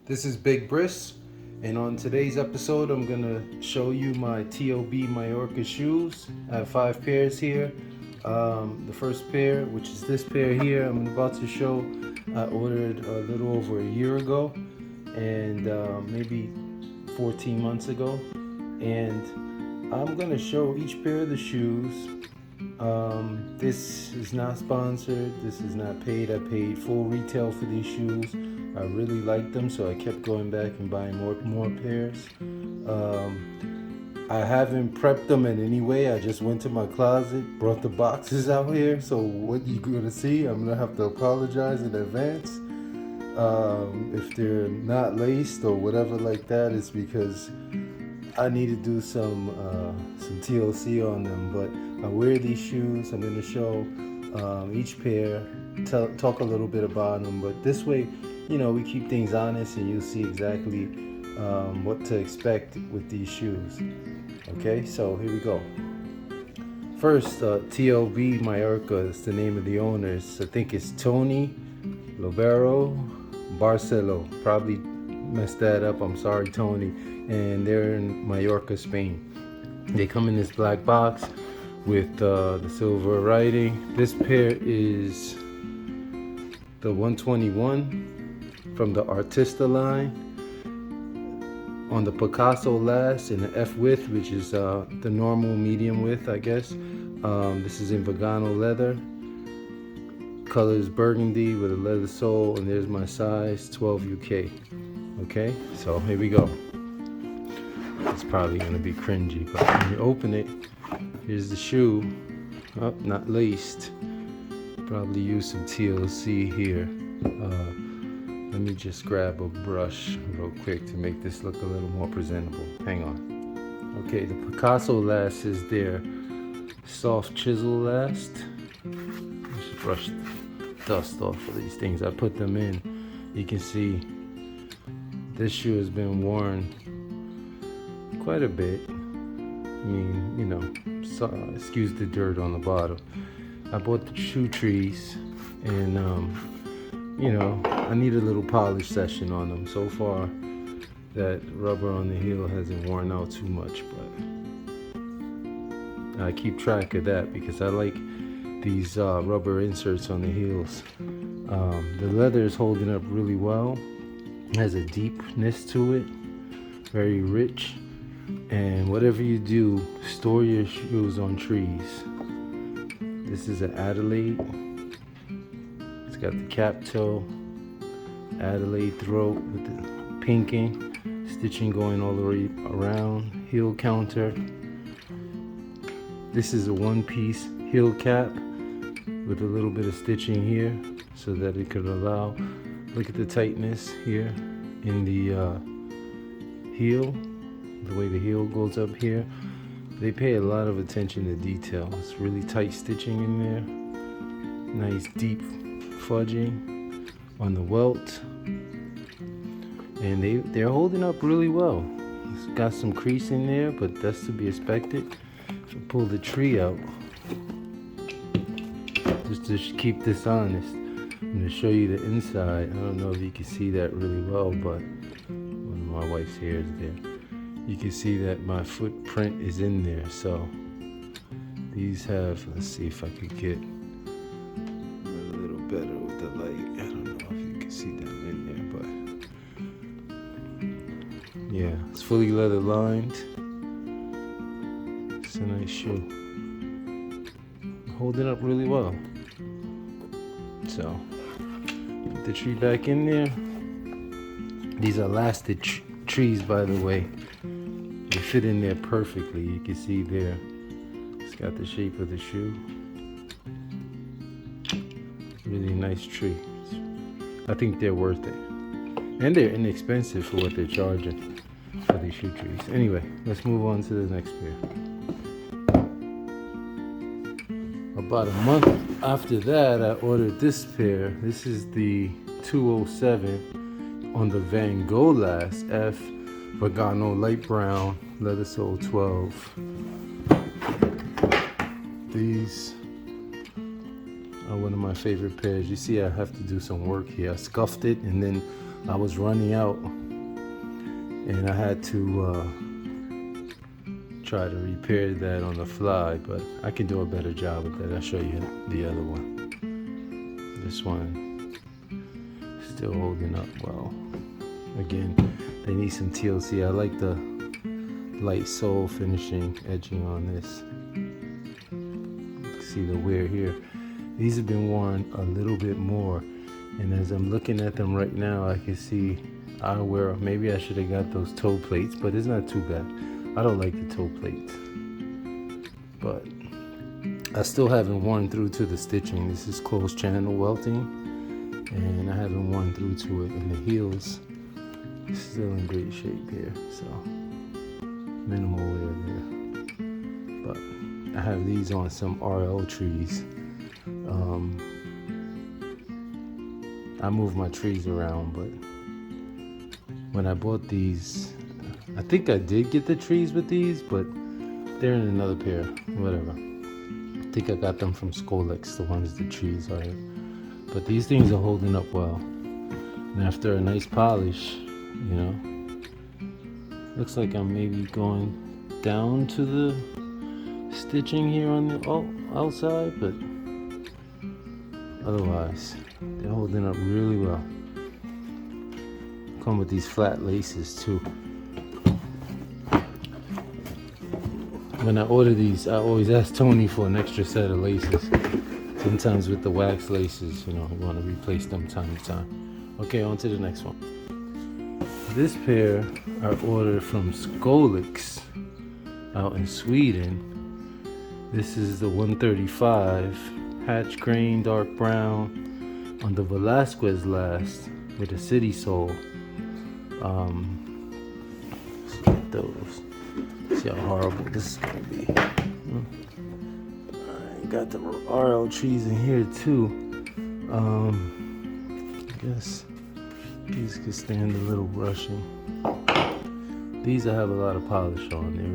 This is Big Briss, and on today's episode, I'm gonna show you my TLB Mallorca shoes. I have 5 pairs here. The first pair, which is this pair here, I'm about to show, I ordered a little over a year ago, and maybe 14 months ago. And I'm gonna show each pair of the shoes. This is not sponsored. This is not paid. I paid full retail for these shoes. I really liked them, so I kept going back and buying more pairs. I haven't prepped them in any way. I just went to my closet, brought the boxes out here. So what you're gonna see, I'm gonna have to apologize in advance. If they're not laced or whatever like that, it's because I need to do some TLC on them. But I wear these shoes. I'm gonna show each pair, talk a little bit about them. But this way, we keep things honest, and you'll see exactly what to expect with these shoes. Okay, so here we go. First, TLB Mallorca is the name of the owners. I think it's Tony Lobero Barcelo. Probably messed that up. I'm sorry, Tony. And they're in Mallorca, Spain. They come in this black box with the silver writing. This pair is the 121 from the Artista line on the Picasso last in the F width, which is the normal medium width, I guess. This is in Vegano leather. Color is burgundy with a leather sole, and there's my size, 12 UK. Okay, so here we go. It's probably gonna be cringy, but when you open it, here's the shoe. Oh, not laced. Probably use some TLC here. Let me just grab a brush real quick to make this look a little more presentable. Hang on. Okay, the Picasso last is their soft chisel last. Let's brush the dust off of these things. I put them in. You can see this shoe has been worn quite a bit. I mean, so, excuse the dirt on the bottom. I bought the shoe trees, and I need a little polish session on them. So far, that rubber on the heel hasn't worn out too much, but I keep track of that because I like these rubber inserts on the heels. The leather is holding up really well. It has a deepness to it, very rich. And whatever you do, store your shoes on trees. This is an Adelaide. It's got the cap toe, Adelaide throat with the pinking, stitching going all the way around, heel counter. This is a one-piece heel cap with a little bit of stitching here so that it could allow, look at the tightness here in the heel, the way the heel goes up here. They pay a lot of attention to detail. It's really tight stitching in there. Nice deep fudging on the welt. And they're holding up really well. It's got some crease in there, but that's to be expected. If I pull the tree out, just to keep this honest, I'm going to show you the inside. I don't know if you can see that really well, but one of my wife's hair is there. You can see that my footprint is in there. So these have, let's see if I could get a little better with the light. I don't know if you can see that in there, but yeah, it's fully leather lined. It's a nice shoe. Holding up really well. So put the tree back in there. These are lasted trees, by the way. They fit in there perfectly. You can see there. It's got the shape of the shoe. Really nice tree. I think they're worth it. And they're inexpensive for what they're charging for these shoe trees. Anyway, let's move on to the next pair. About a month after that, I ordered this pair. This is the 207 on the Van Gogh last F. Vegano light brown, leather sole 12. These are one of my favorite pairs. You see I have to do some work here. I scuffed it and then I was running out and I had to try to repair that on the fly, but I can do a better job with that. I'll show you the other one. This one still holding up well. Again, they need some TLC. I like the light sole finishing edging on this. You can see the wear here. These have been worn a little bit more, and as I'm looking at them right now, I can see maybe I should have got those toe plates, but it's not too bad. I don't like the toe plates, but I still haven't worn through to the stitching. This is closed channel welting, and I haven't worn through to it in the heels. It's still in great shape here, so minimal wear there. But I have these on some RL trees. I move my trees around, but when I bought these, I think I did get the trees with these, but they're in another pair, whatever. I think I got them from Skolex, the ones the trees are in. But these things are holding up well. And after a nice polish, you know, looks like I'm maybe going down to the stitching here on the outside, but otherwise, they're holding up really well. Come with these flat laces too. When I order these, I always ask Tony for an extra set of laces. Sometimes with the wax laces, you know, you want to replace them time to time. Okay, on to the next one. This pair I ordered from Skolex out in Sweden. This is the 135 hatch grain dark brown on the Velasquez last with a city sole. Let's get those. See how horrible this is gonna be. Alright, got the RL trees in here too. I guess these could stand a little brushing. These I have a lot of polish on. They're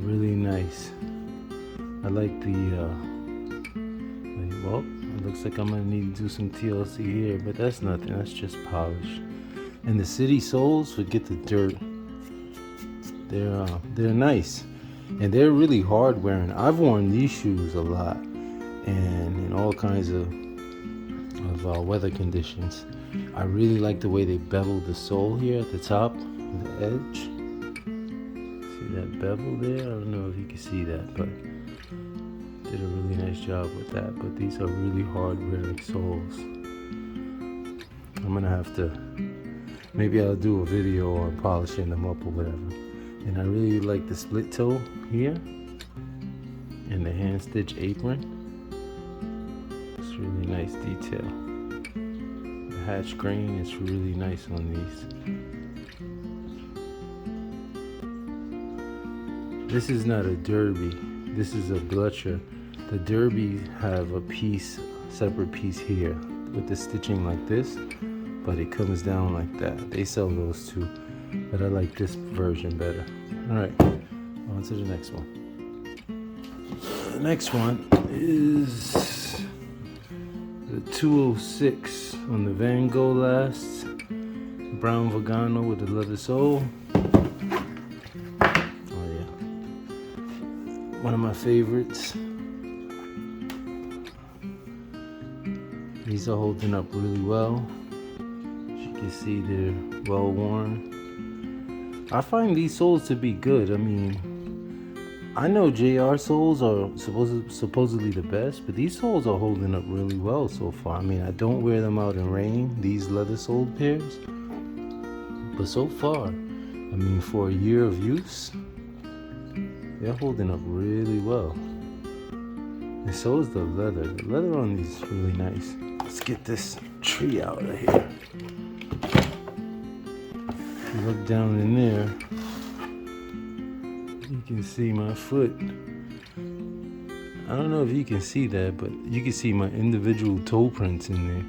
really nice. I like well, it looks like I'm gonna need to do some TLC here, but that's nothing. That's just polish. And the city soles, forget the dirt. They're nice, and they're really hard wearing. I've worn these shoes a lot, and in all kinds of weather conditions. I really like the way they beveled the sole here at the top, the edge. See that bevel there? I don't know if you can see that, but did a really nice job with that. But these are really hard wearing soles. I'm gonna have to, maybe I'll do a video on polishing them up or whatever. And I really like the split toe here and the hand stitch apron. It's really nice detail. The hatch grain is really nice on these. This is not a derby. This is a blucher. The derby have a separate piece here with the stitching like this, but it comes down like that. They sell those too, but I like this version better. All right, on to the next one. The next one is the 206 on the Van Gogh last. Brown Vagano with the leather sole. Oh yeah, one of my favorites. These are holding up really well. As you can see, they're well worn. I find these soles to be good. I mean, I know JR soles are supposedly the best, but these soles are holding up really well so far. I mean, I don't wear them out in rain, these leather soled pairs, but so far, I mean, for a year of use, they're holding up really well. And so is the leather. The leather on these is really nice. Let's get this tree out of here. If you look down in there, you can see my foot. I don't know if you can see that, but you can see my individual toe prints in there.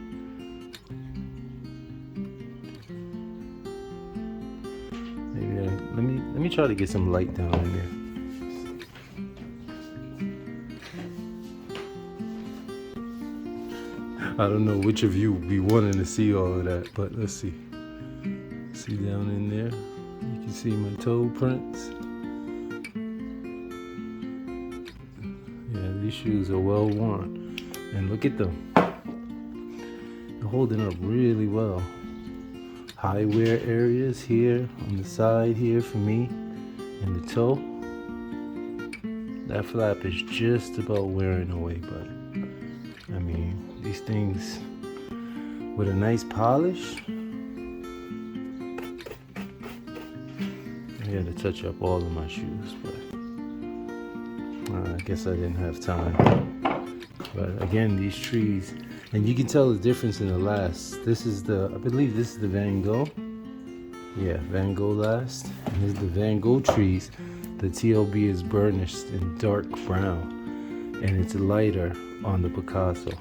Maybe let me try to get some light down in there. I don't know which of you be wanting to see all of that, but let's see. See down in there, you can see my toe prints. Yeah, these shoes are well worn, and look at them. They're holding up really well. High wear areas here on the side here for me, and the toe. That flap is just about wearing away, but I mean, these things with a nice polish. I had to touch up all of my shoes, but I guess I didn't have time. But again, these trees, and you can tell the difference in the last. This is I believe this is the Van Gogh. Yeah, Van Gogh last. And this is the Van Gogh trees. The TLB is burnished in dark brown, and it's lighter on the Picasso.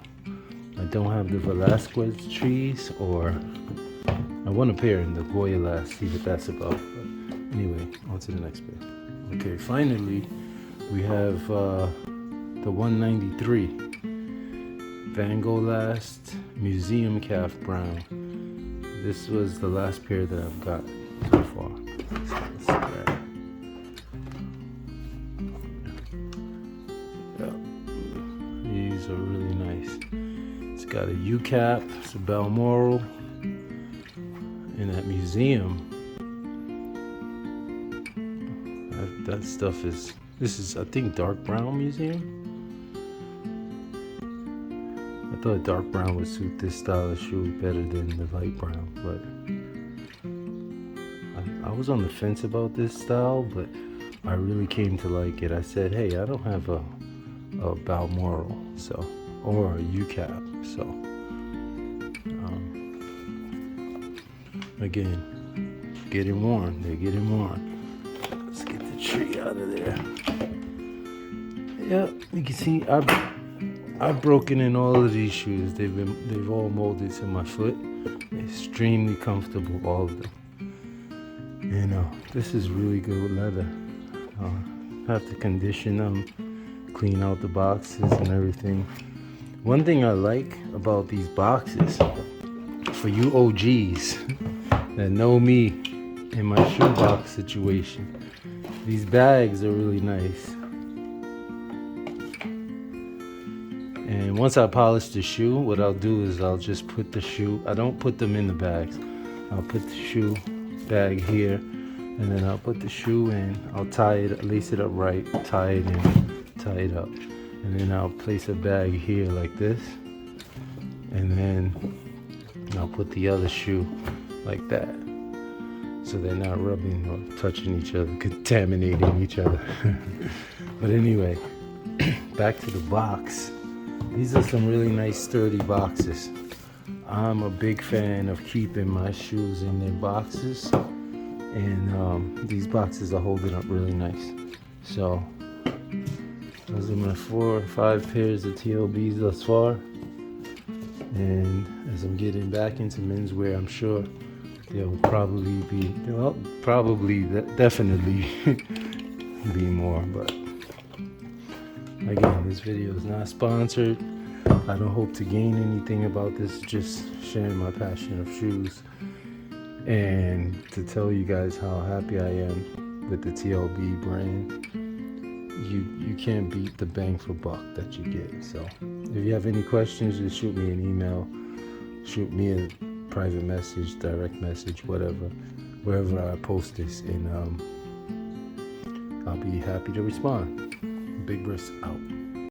I don't have the Velasquez trees, or I want a pair in the Gogh last, see what that's about. But anyway, on to the next pair. Okay, finally, we have the 193 Van Gogh last Museum Calf Brown. This was the last pair that I've got so far. These are really nice. It's got a U cap, it's a Balmoral, and that museum. That stuff is. This is, I think, dark brown museum. I thought dark brown would suit this style of shoe better than the light brown, but I was on the fence about this style, but I really came to like it. I said, hey, I don't have a Balmoral, so, or a U-cap, so again, getting worn. They're getting worn. Let's get the tree out of there. Yeah, you can see I've broken in all of these shoes. They've all molded to my foot. Extremely comfortable, all of them. You know, this is really good leather. Have to condition them, clean out the boxes and everything. One thing I like about these boxes, for you OGs that know me in my shoebox situation, these bags are really nice. And once I polish the shoe, what I'll do is I'll just put the shoe, I don't put them in the bags. I'll put the shoe bag here, and then I'll put the shoe in, I'll tie it, lace it up right, tie it in, tie it up. And then I'll place a bag here like this. And then I'll put the other shoe like that. So they're not rubbing or touching each other, contaminating each other. But anyway, back to the box. These are some really nice sturdy boxes. I'm a big fan of keeping my shoes in their boxes, and these boxes are holding up really nice. So those are my 4 or 5 pairs of TLBs thus far, and as I'm getting back into menswear, I'm sure there'll probably be, definitely be more. But again, this video is not sponsored. I don't hope to gain anything about this, just sharing my passion of shoes and to tell you guys how happy I am with the TLB brand. You can't beat the bang for buck that you get. So if you have any questions, just shoot me an email, shoot me a private message, direct message, whatever, wherever I post this, and I'll be happy to respond. Big Brisk out.